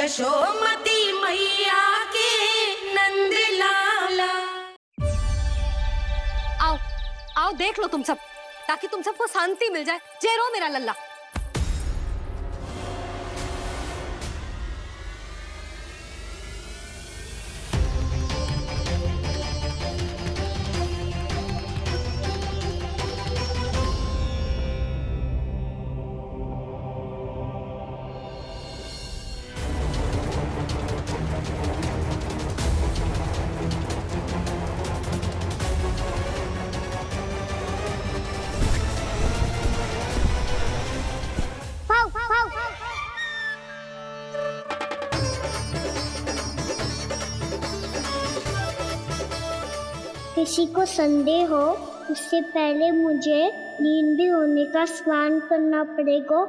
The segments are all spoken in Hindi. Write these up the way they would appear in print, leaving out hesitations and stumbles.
यशोमती मैया के नंद लाला। आओ आओ देख लो तुम सब, ताकि तुम सबको शांति मिल जाए। जय रो मेरा लल्ला। किसी को संदेह हो उससे पहले मुझे नींद भी होने का स्नान करना पड़ेगा।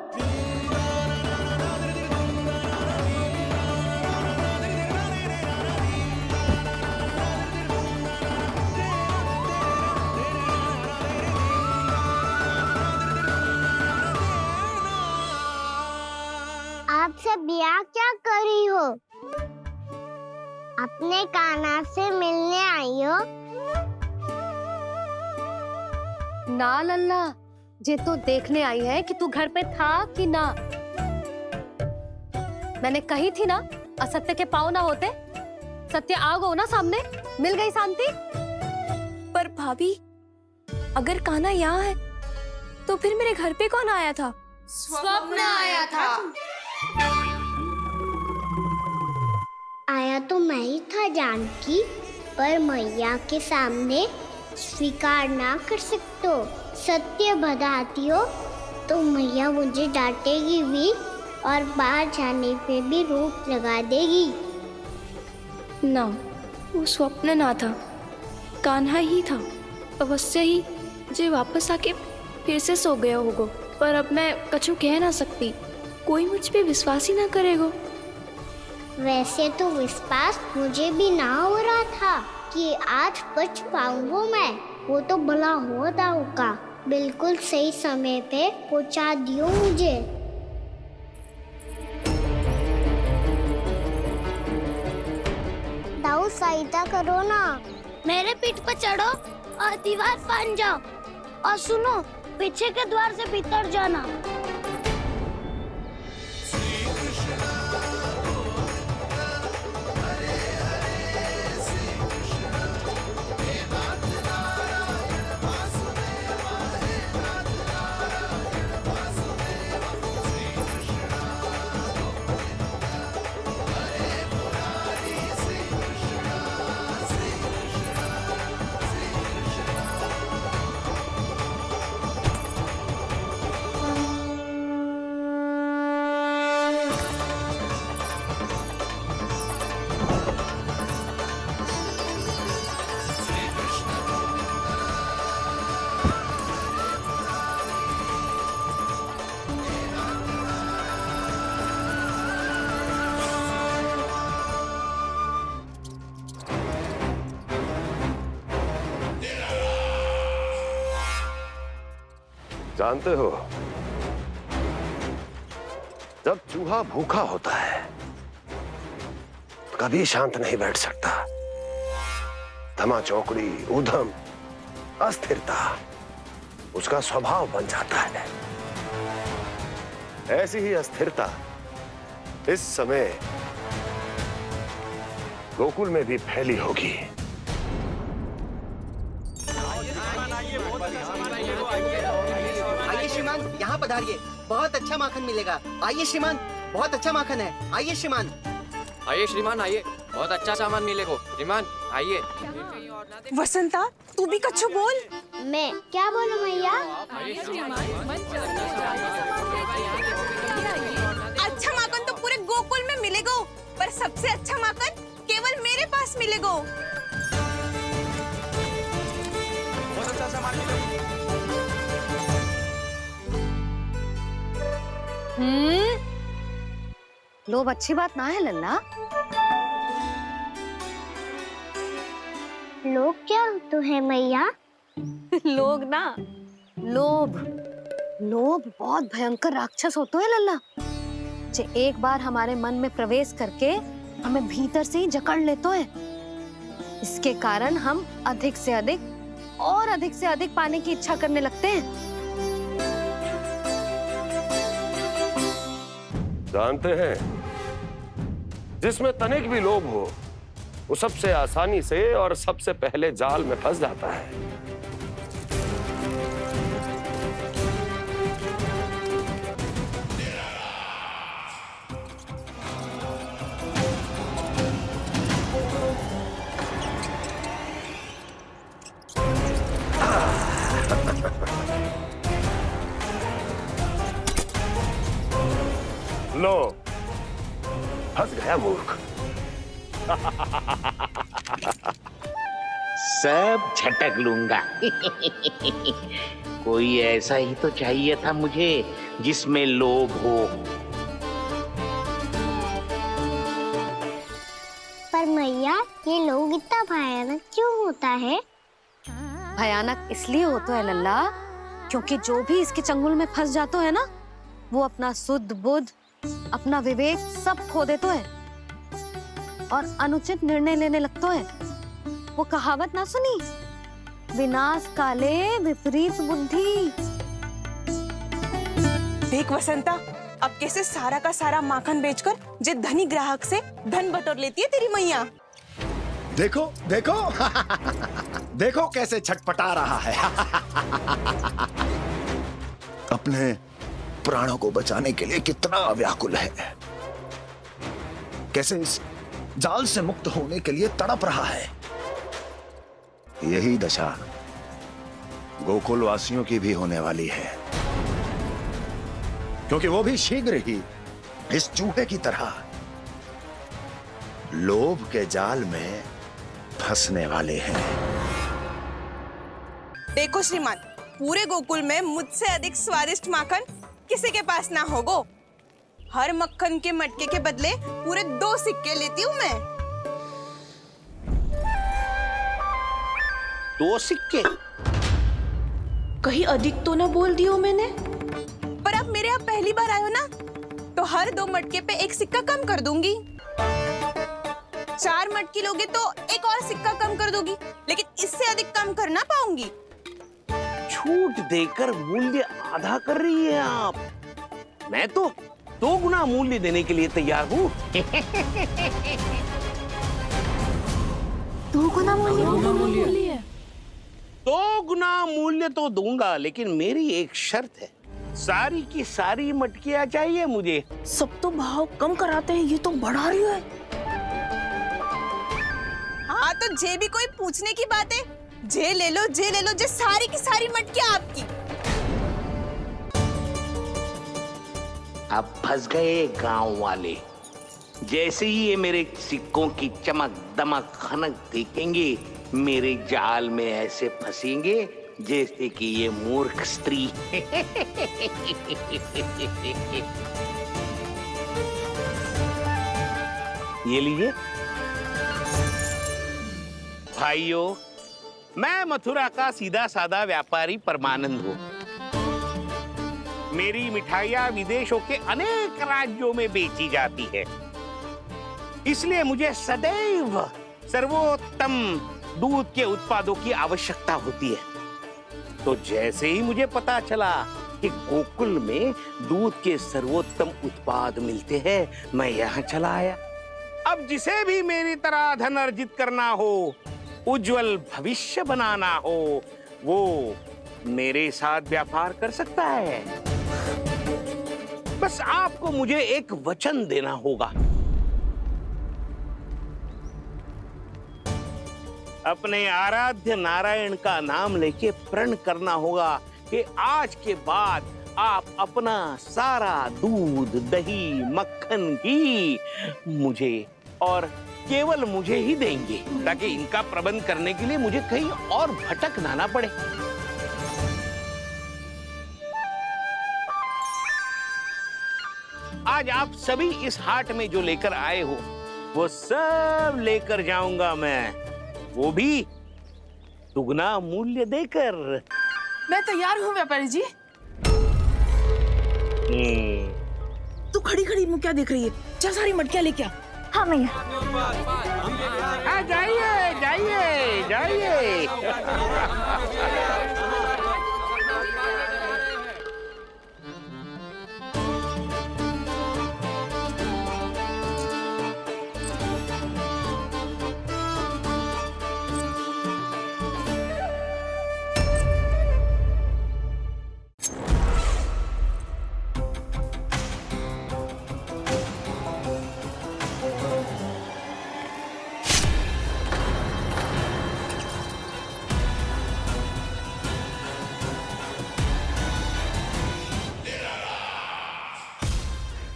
आप सब यहाँ क्या कर रही हो? अपने कान्हा से मिलने आई हो? ना लल्ला, जे तो देखने आई है कि तू घर पे था कि ना। मैंने कही थी ना, असत्य के पाँव ना होते। सत्य आ गो ना सामने, मिल गई शांति। पर भाभी, अगर कान्हा यहाँ है तो फिर मेरे घर पे कौन आया था? स्वप्न आया था। आया तो मैं ही था जानकी, पर मैया के सामने स्वीकार ना कर सकते हो। सत्य बताती हो तो मैया मुझे डांटेगी भी और बाहर जाने पे भी रोक लगा देगी। ना, वो स्वप्न ना था, कान्हा ही था। अवश्य ही जे वापस आके फिर से सो गया होगा। पर अब मैं कछु कह ना सकती, कोई मुझ पे विश्वास ही ना करेगा। वैसे तो विश्वास मुझे भी ना हो रहा था कि आज बच पाऊंगा मैं। वो तो भला हो दाऊ का बिल्कुल सही समय पे पहुंचा दियो मुझे। दाऊ सहायता करो ना, मेरे पीठ पर चढ़ो और दीवार फान जाओ। और सुनो, पीछे के द्वार से भीतर जाना। जानते हो, जब चूहा भूखा होता है तो कभी शांत नहीं बैठ सकता। धमा चौकड़ी, ऊधम, अस्थिरता उसका स्वभाव बन जाता है। ऐसी ही अस्थिरता इस समय गोकुल में भी फैली होगी। आइए श्रीमान, यहाँ पधारिए, बहुत अच्छा माखन मिलेगा। आइए श्रीमान, बहुत अच्छा माखन है। आइए श्रीमान। आइए श्रीमान, आइए, बहुत अच्छा सामान मिलेगा। श्रीमान आइए। वसंता, तू भी कछु बोल। मैं क्या बोलूं मैया? अच्छा माखन तो पूरे गोकुल में मिलेगा, पर सबसे अच्छा माखन केवल मेरे पास मिलेगा। लोभ अच्छी बात ना है लल्ला। लोग क्या तो है मैया? लोग ना, लोभ। लोभ बहुत भयंकर राक्षस होता है लल्ला। जे एक बार हमारे मन में प्रवेश करके हमें भीतर से ही जकड़ लेते हैं। इसके कारण हम अधिक से अधिक पाने की इच्छा करने लगते हैं। जानते हैं, जिसमें तनिक भी लोभ हो वो सबसे आसानी से और सबसे पहले जाल में फंस जाता है। लो, फंस गया मूर्ख। सब झटक लूंगा। कोई ऐसा ही तो चाहिए था मुझे जिसमें लोभ हो। पर मैया, ये लोग इतना भयानक क्यों होता है? भयानक इसलिए होता है लल्ला, क्योंकि जो भी इसके चंगुल में फंस जाता है ना, वो अपना शुद्ध बुद्ध, अपना विवेक सब खो देता है और अनुचित निर्णय लेने लगता है। वो कहावत ना सुनी, विनाश काले विपरीत बुद्धि। देख वसंता, अब कैसे सारा का सारा माखन बेचकर जे धनी ग्राहक से धन बटोर लेती है तेरी मैया। देखो देखो देखो कैसे छटपटा रहा है। अपने प्राणों को बचाने के लिए कितना व्याकुल है, कैसे इस जाल से मुक्त होने के लिए तड़प रहा है। यही दशा गोकुल वासियों की भी होने वाली है, क्योंकि वो भी शीघ्र ही इस चूहे की तरह लोभ के जाल में फंसने वाले हैं। देखो श्रीमान, पूरे गोकुल में मुझसे अधिक स्वादिष्ट माखन किसी के पास ना होगो। हर मक्खन के मटके के बदले पूरे 2 सिक्के लेती हूँ मैं। 2 सिक्के? कहीं अधिक तो ना बोल दियो मैंने? पर आप मेरे यहाँ पहली बार आए हो ना, तो हर 2 मटके पे 1 सिक्का कम कर दूंगी। 4 मटकी लोगे तो 1 और सिक्का कम कर दूंगी, लेकिन इससे अधिक कम कर ना पाऊंगी। छूट देकर मूल्य आधा कर रही है आप। मैं तो 2 गुना मूल्य देने के लिए तैयार हूँ। 2 गुना मूल्य? 2 गुना मूल्य तो दूंगा, लेकिन मेरी एक शर्त है, सारी की सारी मटकियां चाहिए मुझे। सब तो भाव कम कराते हैं, ये तो बढ़ा रही है। हाँ तो जे भी कोई पूछने की बात है, जे ले लो, जे सारी की सारी मटकियां आपकी। अब फंस गए गांव वाले। जैसे ही ये मेरे सिक्कों की चमक दमक खनक देखेंगे, मेरे जाल में ऐसे फंसेंगे जैसे कि ये मूर्ख स्त्री। ये लीजिए भाइयों, मैं मथुरा का सीधा साधा व्यापारी परमानंद हूँ। मेरी मिठाइयाँ विदेशों के अनेक राज्यों में बेची जाती है, इसलिए मुझे सदैव सर्वोत्तम दूध के उत्पादों की आवश्यकता होती है। तो जैसे ही मुझे पता चला कि गोकुल में दूध के सर्वोत्तम उत्पाद मिलते हैं, मैं यहाँ चला आया। अब जिसे भी मेरी तरह धन अर्जित करना हो, उज्जवल भविष्य बनाना हो, वो मेरे साथ व्यापार कर सकता है। बस आपको मुझे एक वचन देना होगा। अपने आराध्य नारायण का नाम लेके प्रण करना होगा कि आज के बाद आप अपना सारा दूध, दही, मक्खन, घी मुझे और केवल मुझे ही देंगे, ताकि इनका प्रबंध करने के लिए मुझे कहीं और भटकना ना पड़े। आज आप सभी इस हाट में जो लेकर आए हो, वो सब लेकर जाऊंगा मैं, वो भी दुगना मूल्य देकर। मैं तैयार हूँ व्यापारी जी। तू खड़ी खड़ी मुँह क्या देख रही है? चल सारी मटकियाँ लेके आ। हाँ मैया। जाइए जाइए जाइए।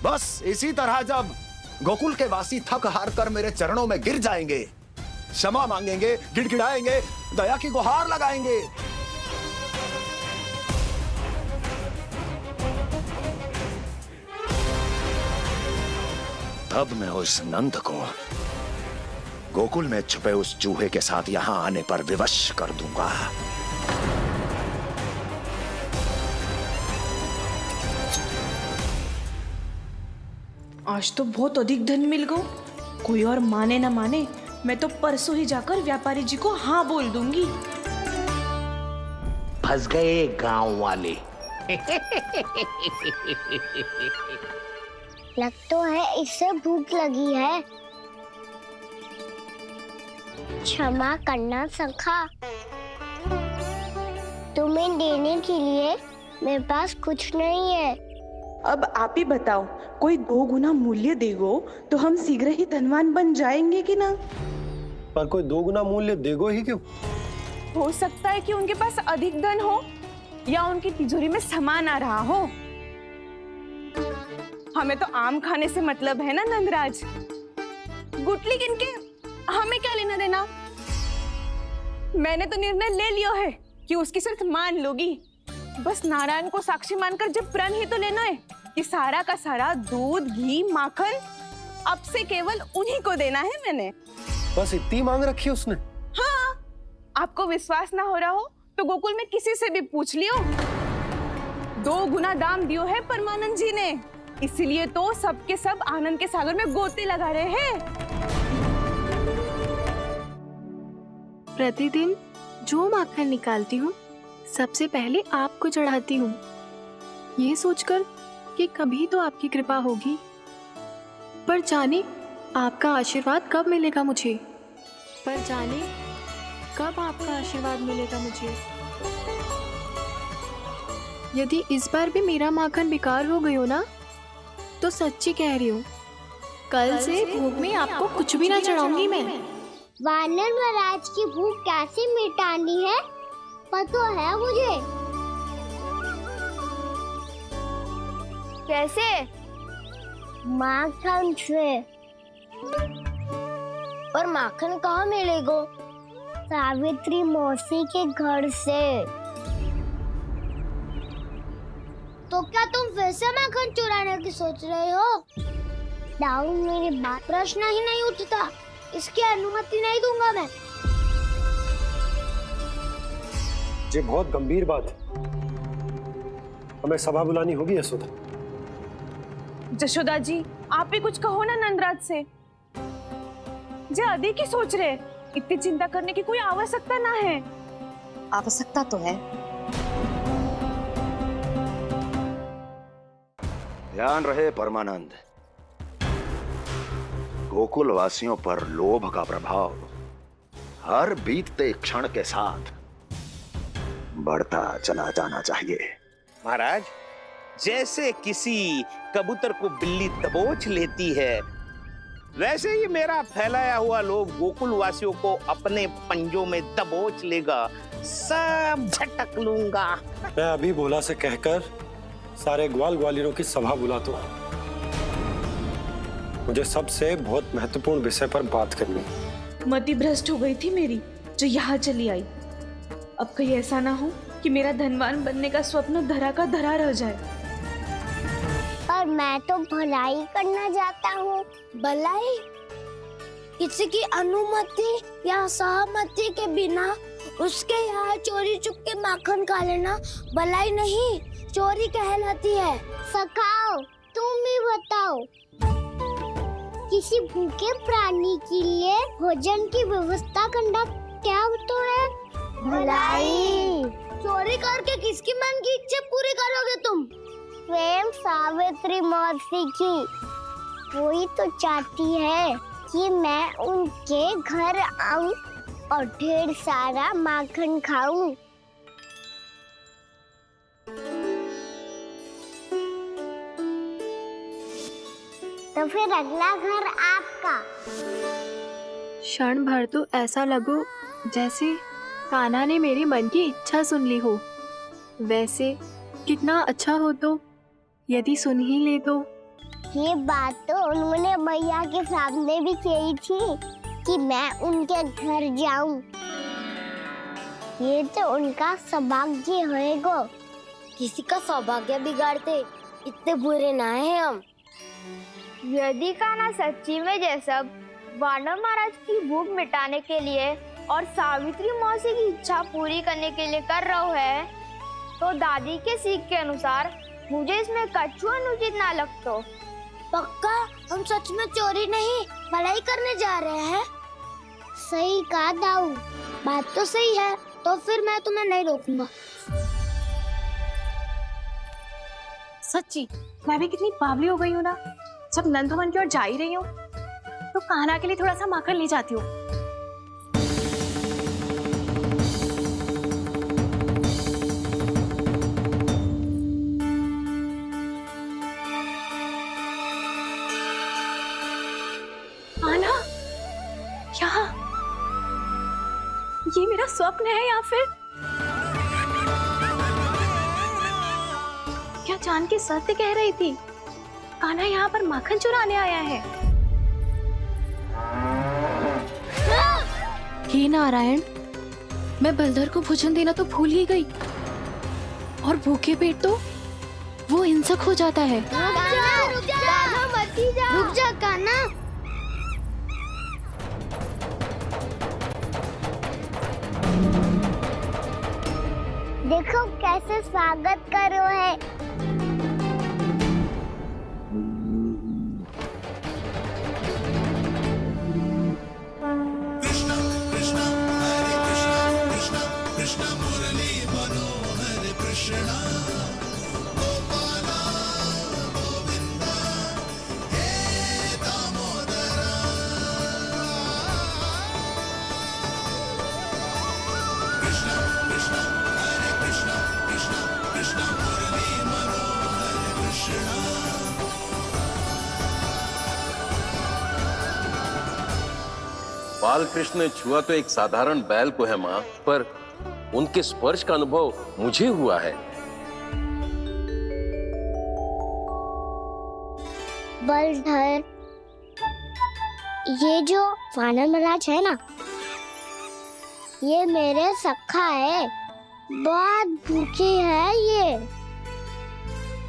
बस इसी तरह जब गोकुल के वासी थक हार कर मेरे चरणों में गिर जाएंगे, क्षमा मांगेंगे, गिड़गिड़ाएंगे, दया की गुहार लगाएंगे, तब मैं उस नंद को गोकुल में छुपे उस चूहे के साथ यहां आने पर विवश कर दूंगा। आज तो बहुत अधिक धन मिल गो। कोई और माने ना माने, मैं तो परसों ही जाकर व्यापारी जी को हाँ बोल दूंगी। फंस गए गांव वाले। लग तो है इससे भूख लगी है। क्षमा करना सखा, तुम्हें देने के लिए मेरे पास कुछ नहीं है। अब आप ही बताओ, कोई 2 गुना मूल्य देगो तो हम शीघ्र ही धनवान बन जाएंगे कि ना? पर कोई 2 गुना मूल्य देगो ही क्यों? हो सकता है कि उनके पास अधिक धन हो या उनकी तिजोरी में सामान आ रहा हो। हमें तो आम खाने से मतलब है ना नंदराज। गुटली किनके, हमें क्या लेना देना। मैंने तो निर्णय ले लिया है कि उसकी शर्त मान लोगी। बस नारायण को साक्षी मानकर जब प्रण ही तो लेना है कि सारा का सारा दूध, घी, माखन अब से केवल उन्हीं को देना है मैंने। बस इतनी मांग रखी है उसने? हाँ, आपको विश्वास ना हो रहा हो तो गोकुल में किसी से भी पूछ लियो। 2 गुना दाम दियो है परमानंद जी ने, इसीलिए तो सबके सब आनंद के सागर में गोते लगा रहे हैं। प्रतिदिन जो माखन निकालती हूँ सबसे पहले आपको चढ़ाती हूँ, ये सोचकर कि कभी तो आपकी कृपा होगी। पर जाने आपका आशीर्वाद कब मिलेगा मुझे, पर जाने कब आपका आशीर्वाद मिलेगा मुझे। यदि इस बार भी मेरा माखन बेकार हो गई हो ना, तो सच्ची कह रही हूँ, कल से भोग में आपको कुछ भी ना चढ़ाऊंगी मैं। वानर महाराज की भूख कैसे मिटानी है पता है मुझे। कैसे? माखन से। और माखन कहाँ मिलेगा? सावित्री मौसी के घर से। तो क्या तुम फिर से माखन चुराने की सोच रहे हो? दाऊ मेरी बात प्रश्न ही नहीं उठता, इसकी अनुमति नहीं दूंगा मैं। ये बहुत गंभीर बात है, हमें सभा बुलानी होगी यशोदा। जशोदा जी, आप ही कुछ कहो ना नंदराज से। जे अधिक ही सोच रहे, इतनी चिंता करने की कोई आवश्यकता ना है। आवश्यकता तो है। ध्यान रहे परमानंद, गोकुल वासियों पर लोभ का प्रभाव हर बीतते क्षण के साथ बढ़ता चला जाना चाहिए। महाराज, जैसे किसी कबूतर को बिल्ली दबोच लेती है, वैसे ही मेरा फैलाया हुआ लोभ गोकुल वासियों को अपने पंजों में दबोच लेगा। सब झटक लूंगा। मैं अभी भोला से कहकर सारे ग्वाल ग्वालियरों की सभा बुलाता हूं। मुझे सबसे बहुत महत्वपूर्ण विषय पर बात करनी। मति भ्रष्ट हो गई थी मेरी, जो यहाँ चली आई। अब कहीं ऐसा ना हो कि मेरा धनवान बनने का स्वप्न धरा का धरा रह जाए। पर मैं तो भलाई करना चाहता हूँ। भलाई? किसी की अनुमति या सहमति के बिना उसके यहाँ चोरी चुपके माखन खा लेना भलाई नहीं, चोरी कहलाती है। सखाओ, तुम ही बताओ, किसी भूखे प्राणी के लिए भोजन की व्यवस्था करना क्या होता है? भलाई। चोरी करके किसकी मन की इच्छा पूरी करोगे तुम? स्वयं सावित्री मौसी की। वही तो चाहती है कि मैं उनके घर आऊं और ढेर सारा माखन खाऊं। तो फिर अगला घर आपका। क्षण भर तो ऐसा लगो जैसे कान्हा ने मेरे मन की इच्छा सुन ली हो। वैसे कितना अच्छा हो तो यदि सुन ही ले तो। ये बात तो उन्होंने मैया के सामने भी कही थी कि मैं उनके घर जाऊं। ये तो उनका सौभाग्य होएगा। किसी का सौभाग्य बिगाड़ते इतने बुरे ना है हम। यदि कान्हा सच्ची में जैसा वानर महाराज की भूख मिटाने के लिए और सावित्री मौसी की इच्छा पूरी करने के लिए कर रहा है, तो दादी के सीख के अनुसार मुझे इसमें कछु अनुचित ना लगता। पक्का हम सच में चोरी नहीं भलाई करने जा रहे हैं? सही कहा दाऊ, बात तो सही है। तो फिर मैं तुम्हें नहीं रोकूंगा। सच्ची मैं भी कितनी बावली हो गई हूँ ना। जब नंदवन की ओर जा ही रही हूँ तो कान्हा के लिए थोड़ा सा माखन ले जाती हूँ। कान्हा, यहाँ ये मेरा स्वप्न है या फिर क्या जानकी सत्य कह रही थी? कान्हा यहाँ पर माखन चुराने आया है। हे नारायण, मैं बलधर को भोजन देना तो भूल ही गई, और भूखे पेट तो वो हिंसक हो जाता है। रुक जा कान्हा। देखो कैसे स्वागत करो है। बाल कृष्ण ने छुआ तो एक साधारण बैल को है माँ, पर उनके स्पर्श का अनुभव मुझे हुआ है। बलधर, ये जो वानर महाराज है ना, ये मेरे सखा है। बहुत भूखे हैं ये,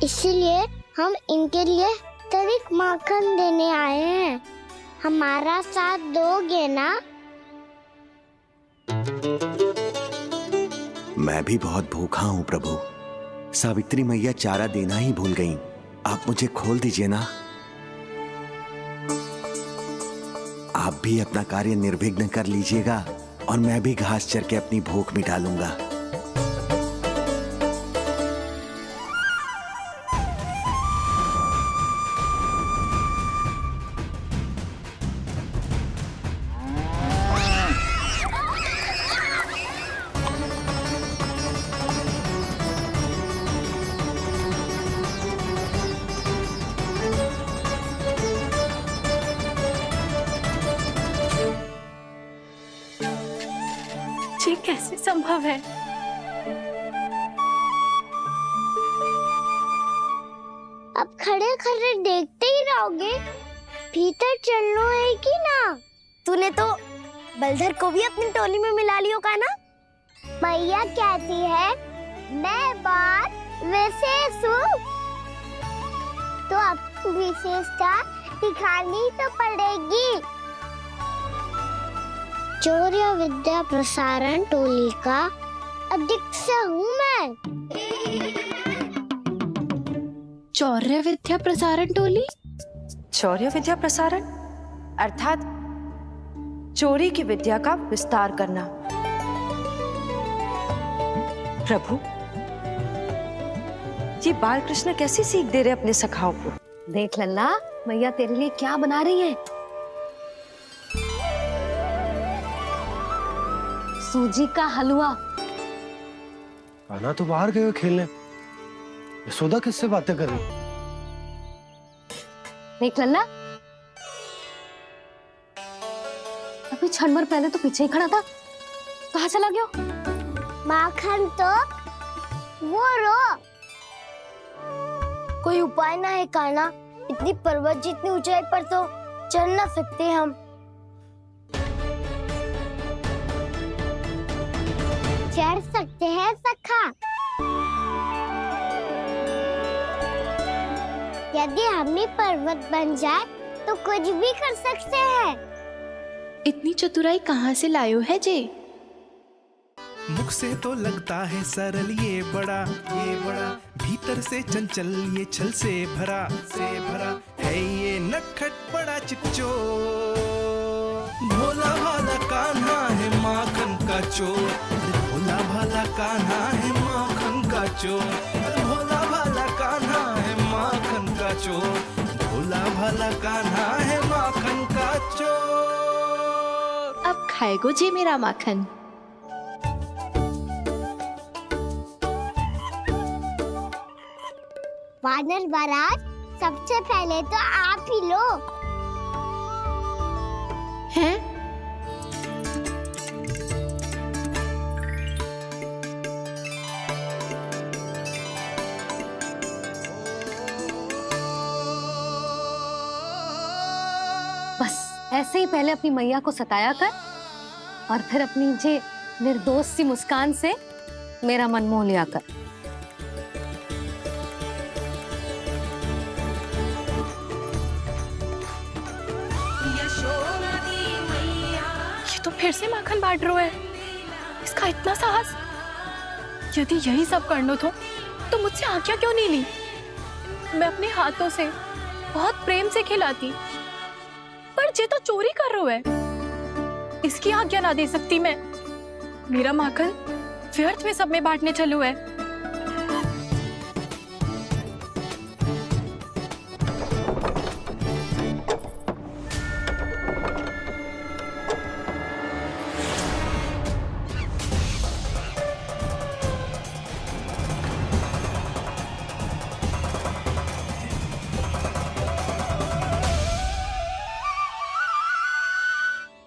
इसलिए हम इनके लिए तनिक माखन देने आए हैं। हमारा साथ दोगे ना? मैं भी बहुत भूखा हूँ प्रभु। सावित्री मैया चारा देना ही भूल गईं। आप मुझे खोल दीजिए ना। आप भी अपना कार्य निर्विघ्न कर लीजिएगा और मैं भी घास चर के अपनी भूख मिटा लूंगा। ये कैसे संभव है? अब खड़े खड़े देखते ही रहोगे? भीतर चलना है कि ना? तूने तो बलधर को भी अपनी टोली में मिला लियो का ना? भैया कहती है मैं बात विशेष हूँ, तो अब विशेषता दिखानी तो पड़ेगी। चौर्य विद्या प्रसारण टोली का अध्यक्ष हूँ मैं। शौर्य विद्या प्रसारण टोली? शौर्य विद्या प्रसारण अर्थात चोरी की विद्या का विस्तार करना। प्रभु, ये बाल कृष्ण कैसी सीख दे रहे अपने सखाओं को? देख लल्ला, मैया तेरे लिए क्या बना रही है। सूजी का हलवा। कान्हा तो बाहर गए हुए खेलने, यशोदा किससे बातें कर रही? देख लल्ला, अभी क्षण भर पहले तो पीछे ही खड़ा था, कहाँ चला गया? माखन तो वो रो। कोई उपाय ना है कान्हा? इतनी पर्वत जितनी ऊंचाई पर तो चढ़ ना सकते हम। चढ़ सकते हैं सखा, यदि हम ही पर्वत बन जाए तो कुछ भी कर सकते हैं। इतनी चतुराई कहाँ से लायो है जे? मुख से तो लगता है सरल ये बड़ा भीतर से चंचल ये छल से भरा है ये नटखट बड़ा चिच्चो। भोला भाला कान्हा है माखन का चोर, भोला भाला कान्हा है माखन का चोर, भोला भाला कान्हा है माखन का चोर, भोला भाला कान्हा है माखन का चोर। अब खाएगो जे मेरा माखन। वानर महाराज, सबसे पहले तो आप ही लो। हैं? बस ऐसे ही पहले अपनी मैया को सताया कर और फिर अपनी जे निर्दोष सी मुस्कान से मेरा मन मोह लिया कर। तो फिर से माखन बांट रहा है, इसका इतना साहस। यदि यही सब करना तो मुझसे आज्ञा क्यों नहीं ली? मैं अपने हाथों से बहुत प्रेम से खिलाती, पर जे तो चोरी कर रहा है, इसकी आज्ञा ना दे सकती मैं। मेरा माखन व्यर्थ में सब में बांटने चलू है।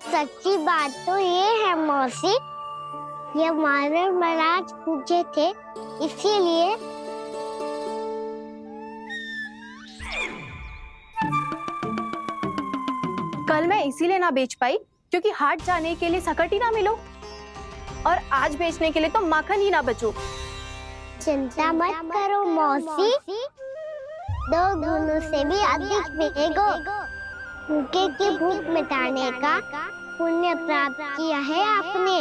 सच्ची बात तो ये है मौसी, ये वानर महाराज पूछे थे, इसीलिए। कल मैं इसीलिए ना बेच पाई क्योंकि हाट जाने के लिए सकट ही ना मिलो, और आज बेचने के लिए तो माखन ही ना बचो। चिंता मत करो मौसी, 2 गुनों से भी अधिक मिलेगा। भूखे की भूख मिटाने का पुण्य प्राप्त किया है आपने।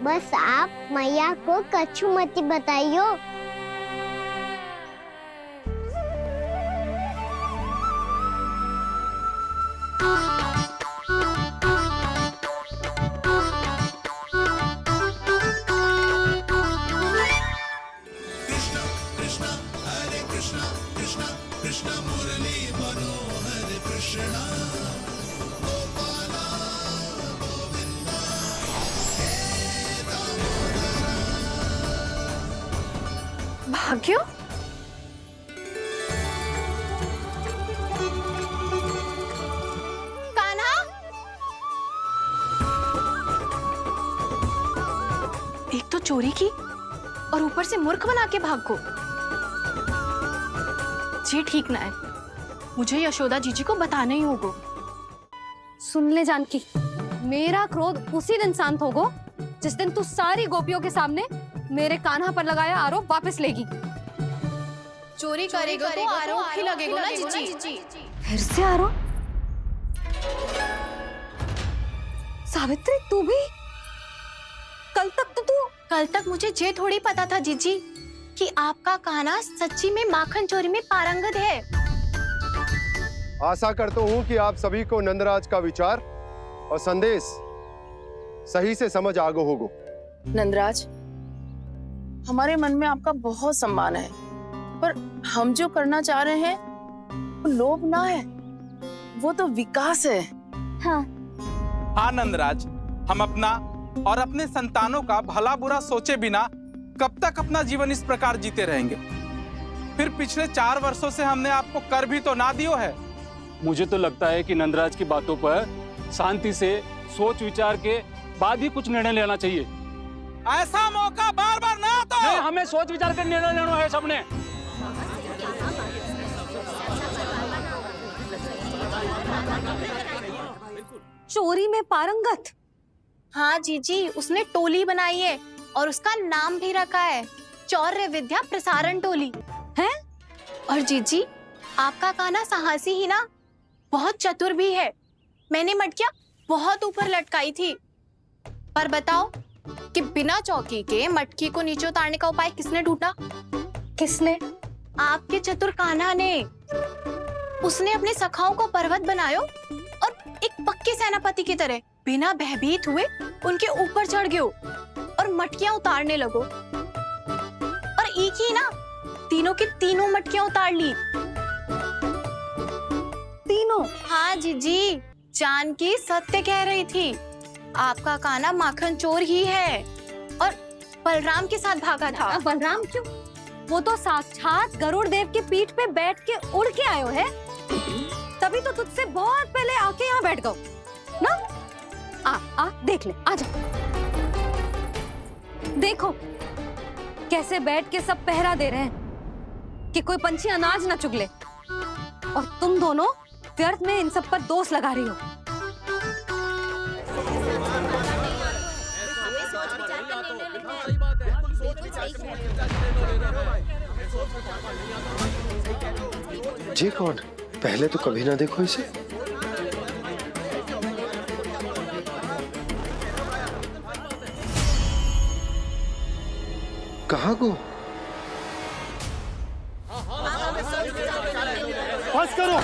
बस आप मैया को कछु मत बताइयो। भाग्यो, कान्हा, एक तो चोरी की और ऊपर से मूर्ख बना के भागो। ये ठीक ना है, मुझे यशोदा जीजी को बताना ही होगा। सुन ले जानकी, मेरा क्रोध उसी दिन शांत होगा जिस दिन तू सारी गोपियों के सामने मेरे कान्हा पर लगाया आरोप वापस लेगी। चोरी करेगा तो आरोप ही लगेगा ना जीजी। फिर से आरोप? सावित्री, तू भी? कल तक मुझे ये थोड़ी पता था जीजी कि आपका कान्हा सच्ची में माखन चोरी में पारंगत है। आशा करता हूँ कि आप सभी को नंदराज का विचार और संदेश सही से समझ आगो होगो। नंदराज, हमारे मन में आपका बहुत सम्मान है, पर हम जो करना चाह रहे हैं वो लोभ ना है, वो तो विकास है। हाँ नंदराज, हम अपना और अपने संतानों का भला बुरा सोचे बिना कब तक अपना जीवन इस प्रकार जीते रहेंगे? फिर पिछले 4 वर्षों से हमने आपको कर भी तो ना दियो है। मुझे तो लगता है कि नंदराज की बातों पर शांति से सोच विचार के बाद ही कुछ निर्णय लेना चाहिए। ऐसा मौका बार बार ना आता। नहीं, हमें सोच विचार कर निर्णय लेना है सबने। चोरी में पारंगत? हाँ जीजी, उसने टोली बनाई है और उसका नाम भी रखा है चौर्य विद्या प्रसारण टोली है। और जीजी, आपका कान्हा साहसी ही ना, बहुत चतुर भी है। मैंने मटकियां बहुत ऊपर लटकाई थी, पर बताओ कि बिना चौकी के मटकी को नीचे उतारने का उपाय किसने ढूंढा? किसने? आपके चतुर कान्हा ने। उसने अपने सखाओं को पर्वत बनायो और एक पक्के सेनापति की तरह बिना भयभीत हुए उनके ऊपर चढ़ गयो और मटकियां उतारने लगो। और एक ही ना, तीनों की तीनों मटकियां उतार ली। तीनों? हाँ जीजी, जानकी सत्य कह रही थी। आपका कान्हा माखन चोर ही है और बलराम के साथ भागा था। बलराम क्यों? वो तो साक्षात गरुड़ देव की पीठ पे बैठ के उड़ के आयो है, तभी तो तुझसे बहुत पहले आके यहाँ बैठ गओ ना। आ देख ले, आजा। देखो कैसे बैठ के सब पहरा दे रहे हैं कि कोई पंछी अनाज ना चुगले, और तुम दोनों व्यर्थ में इन सब पर दोष लगा रही हो। जी कौन? पहले तो कभी ना देखो इसे। कहाँ को? बस करो।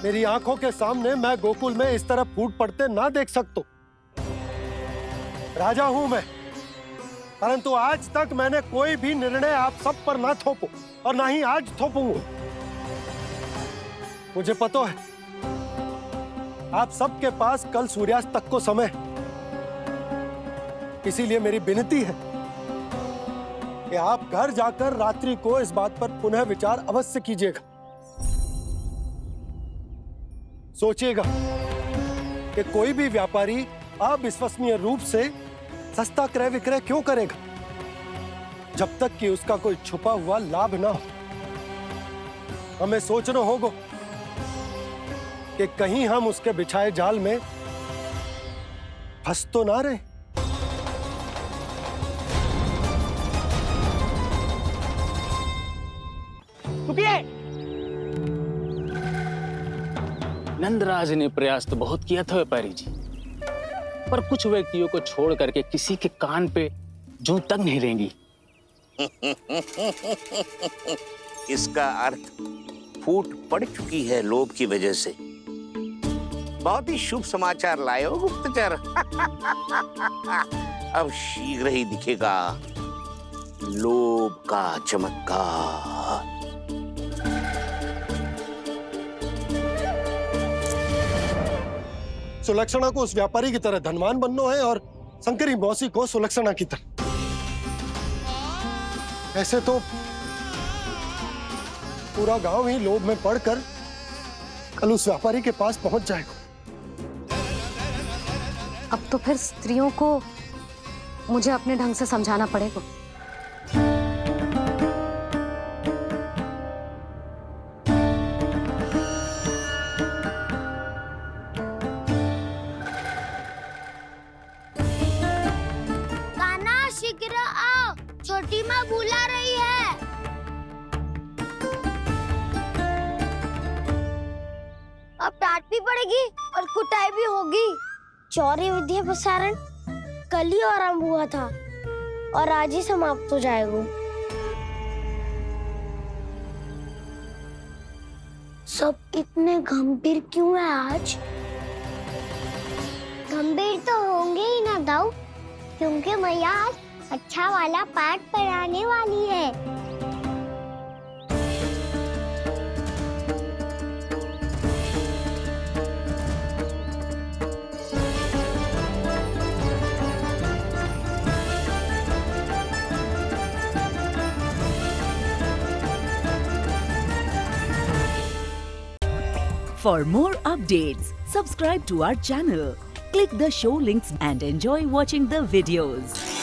मेरी आंखों के सामने मैं गोकुल में इस तरह फूट पड़ते ना देख सकता। राजा हूं मैं, परंतु आज तक मैंने कोई भी निर्णय आप सब पर ना थोपो और ना ही आज थोपूंगा। मुझे पता है आप सबके पास कल सूर्यास्त तक को समय, इसीलिए मेरी विनती है कि आप घर जाकर रात्रि को इस बात पर पुनः विचार अवश्य कीजिएगा। सोचिएगा कि कोई भी व्यापारी अविश्वसनीय रूप से सस्ता क्रय विक्रय क्यों करेगा जब तक कि उसका कोई छुपा हुआ लाभ ना हो। हमें सोचना होगा कि कहीं हम उसके बिछाए जाल में फंस तो ना रहे। नंदराज ने प्रयास तो बहुत किया था व्यापारी जी, पर कुछ व्यक्तियों को छोड़ करके किसी के कान पे जूं तक नहीं रेंगी। इसका अर्थ फूट पड़ चुकी है लोभ की वजह से। बहुत ही शुभ समाचार लाए हो गुप्तचर। अब शीघ्र ही दिखेगा लोभ का चमत्कार। सुलक्षणा को उस व्यापारी की तरह धनवान बनना है और शंकरी मौसी को सुलक्षणा की तरह। ऐसे तो पूरा गांव ही लोभ में पड़कर कल उस व्यापारी के पास पहुंच जाएगा। अब तो फिर स्त्रियों को मुझे अपने ढंग से समझाना पड़ेगा। कान्हा शीघ्र आओ, छोटी माँ बुला रही है। अब डांट भी पड़ेगी और कुटाई भी होगी। चौर्य विद्या प्रसारण कल ही आरंभ हुआ था और आज ही समाप्त हो जाएगा। सब इतने गंभीर क्यों है आज? गंभीर तो होंगे ही ना दाऊ, क्योंकि मैया आज अच्छा वाला पाठ पढ़ाने वाली है। For more updates, subscribe to our channel, click the show links and enjoy watching the videos.